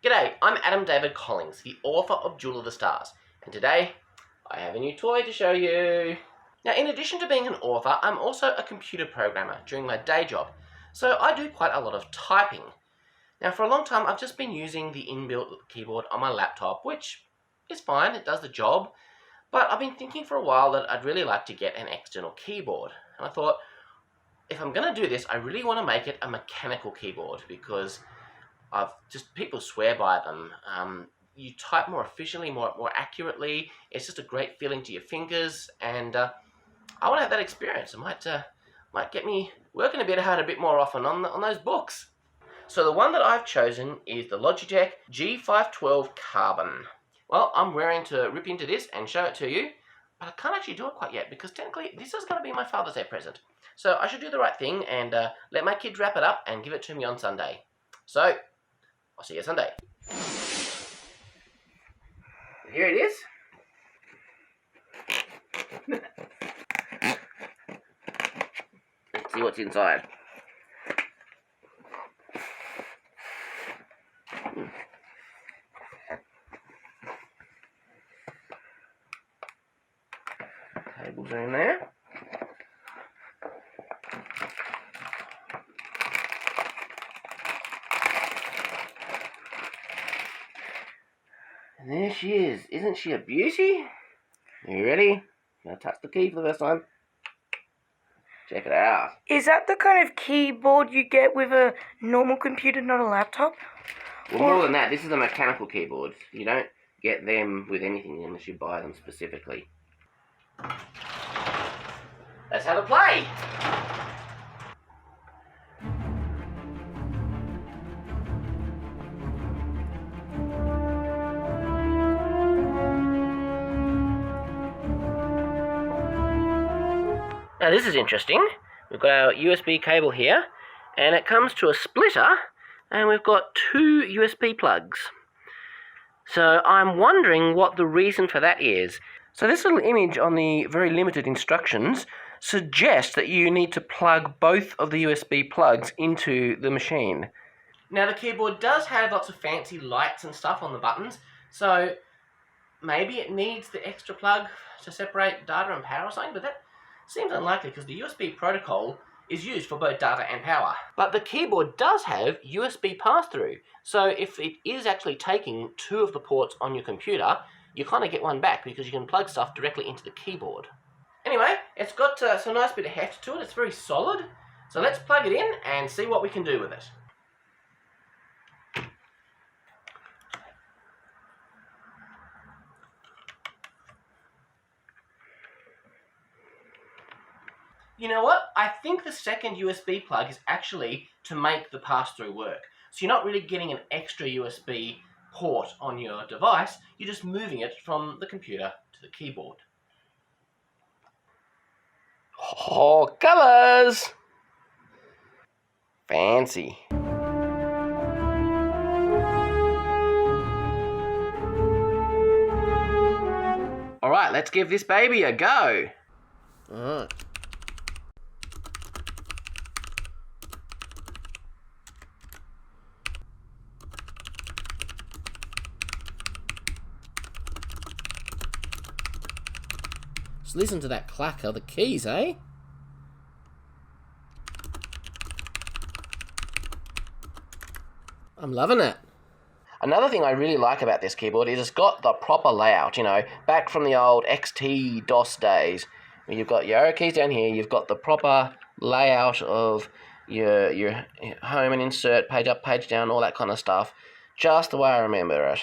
G'day, I'm Adam David Collins, the author of Jewel of the Stars, and today I have a new toy to show you. Now, in addition to being an author, I'm also a computer programmer during my day job, so I do quite a lot of typing. Now, for a long time, I've just been using the inbuilt keyboard on my laptop, which is fine, it does the job, but I've been thinking for a while that I'd really like to get an external keyboard, and I thought, if I'm going to do this, I really want to make it a mechanical keyboard, because people swear by them. You type more efficiently, more accurately. It's just a great feeling to your fingers, and I want to have that experience. It might get me working a bit more often on those books. So the one that I've chosen is the Logitech G512 Carbon. Well, I'm raring to rip into this and show it to you, but I can't actually do it quite yet because technically this is going to be my Father's Day present. So I should do the right thing and let my kids wrap it up and give it to me on Sunday. So I'll see you Sunday. Here it is. Let's see what's inside. Cables are in there. And there she is. Isn't she a beauty? Are you ready? Gonna touch the key for the first time. Check it out. Is that the kind of keyboard you get with a normal computer, not a laptop? Well, more than that, this is a mechanical keyboard. You don't get them with anything unless you buy them specifically. Let's have a play! Now this is interesting. We've got our USB cable here, and it comes to a splitter, and we've got two USB plugs. So I'm wondering what the reason for that is. So this little image on the very limited instructions suggests that you need to plug both of the USB plugs into the machine. Now the keyboard does have lots of fancy lights and stuff on the buttons, so maybe it needs the extra plug to separate data and power or something, but that seems unlikely because the USB protocol is used for both data and power. But the keyboard does have USB pass-through, so if it is actually taking two of the ports on your computer, you kind of get one back because you can plug stuff directly into the keyboard. Anyway, it's got some nice bit of heft to it. It's very solid. So let's plug it in and see what we can do with it. You know what? I think the second USB plug is actually to make the pass-through work. So you're not really getting an extra USB port on your device, you're just moving it from the computer to the keyboard. Oh, colours! Fancy. Alright, let's give this baby a go. Just listen to that clack of the keys, eh? I'm loving it. Another thing I really like about this keyboard is it's got the proper layout, you know, back from the old XT DOS days. Where you've got your arrow keys down here, you've got the proper layout of your home and insert, page up, page down, all that kind of stuff. Just the way I remember it.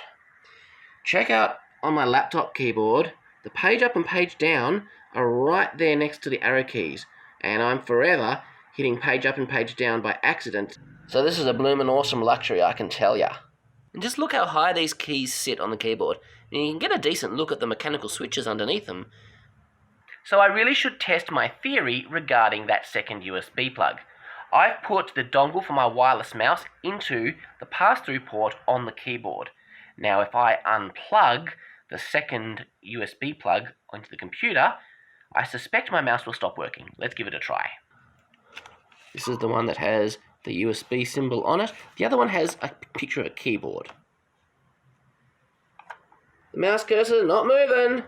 Check out on my laptop keyboard, the page up and page down are right there next to the arrow keys, and I'm forever hitting page up and page down by accident. So this is a bloomin' awesome luxury, I can tell ya. And just look how high these keys sit on the keyboard, and you can get a decent look at the mechanical switches underneath them. So I really should test my theory regarding that second USB plug. I've put the dongle for my wireless mouse into the pass-through port on the keyboard. Now if I unplug the second USB plug onto the computer, I suspect my mouse will stop working. Let's give it a try. This is the one that has the USB symbol on it. The other one has a picture of a keyboard. The mouse cursor is not moving.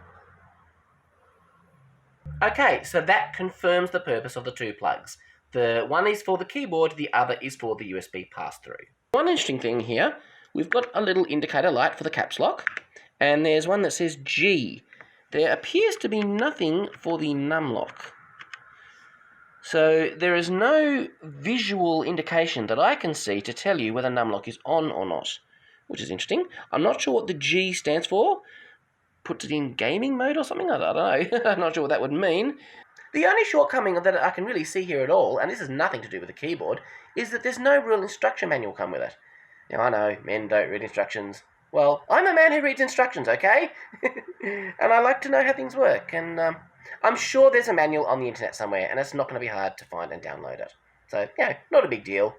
Okay, so that confirms the purpose of the two plugs. The one is for the keyboard, the other is for the USB pass-through. One interesting thing here, we've got a little indicator light for the caps lock, and there's one that says G. There appears to be nothing for the num lock. So there is no visual indication that I can see to tell you whether num lock is on or not, which is interesting. I'm not sure what the G stands for. Puts it in gaming mode or something? I don't know. I'm not sure what that would mean. The only shortcoming that I can really see here at all, and this has nothing to do with the keyboard, is that there's no real instruction manual come with it. Now, I know, men don't read instructions. Well, I'm a man who reads instructions, okay? And I like to know how things work, and I'm sure there's a manual on the internet somewhere, and it's not going to be hard to find and download it. So, yeah, not a big deal.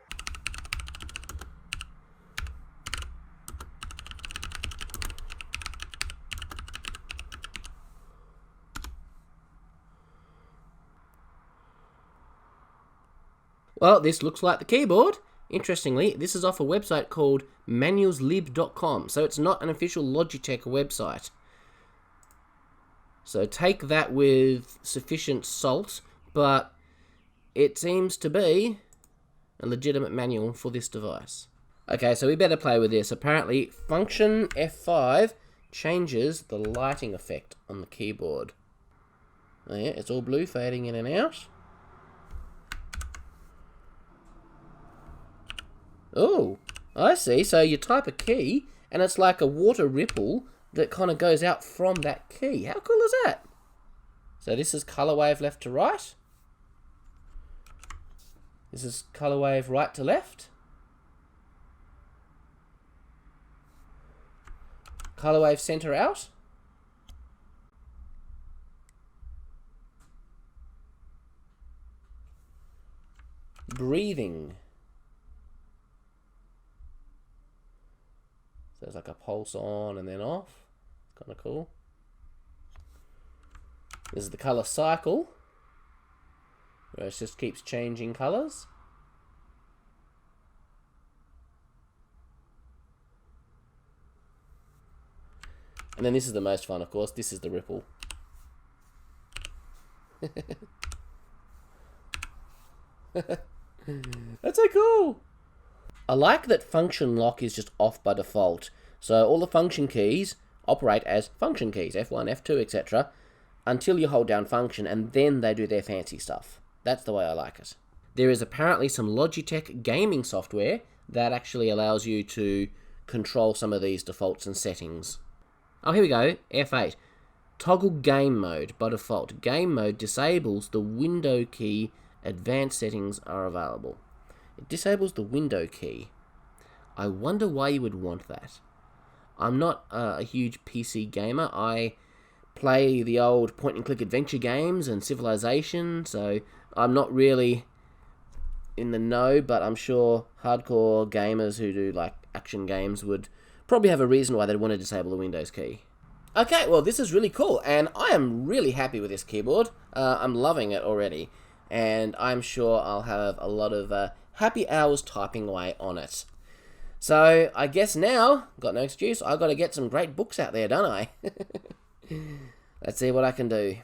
Well, this looks like the keyboard. Interestingly, this is off a website called manualslib.com, so it's not an official Logitech website. So take that with sufficient salt, but it seems to be a legitimate manual for this device. Okay, so we better play with this. Apparently, function F5 changes the lighting effect on the keyboard. Oh yeah, it's all blue, fading in and out. Oh, I see. So you type a key, and it's like a water ripple that kind of goes out from that key. How cool is that? So this is color wave left to right. This is color wave right to left. Color wave center out. Breathing. So there's like a pulse on and then off. Kind of cool. This is the color cycle, where it just keeps changing colors. And then this is the most fun, of course. This is the ripple. That's so cool. I like that function lock is just off by default. So all the function keys operate as function keys, F1, F2, etc. until you hold down function, and then they do their fancy stuff. That's the way I like it. There is apparently some Logitech gaming software that actually allows you to control some of these defaults and settings. Oh, here we go, F8. Toggle game mode by default. Game mode disables the window key. Advanced settings are available. It disables the window key. I wonder why you would want that. I'm not a huge PC gamer. I play the old point-and-click adventure games and Civilization, so I'm not really in the know, but I'm sure hardcore gamers who do like action games would probably have a reason why they'd want to disable the Windows key. Okay, well, this is really cool, and I am really happy with this keyboard. I'm loving it already, and I'm sure I'll have a lot of happy hours typing away on it. So, I guess now, got no excuse, I've got to get some great books out there, don't I? Let's see what I can do.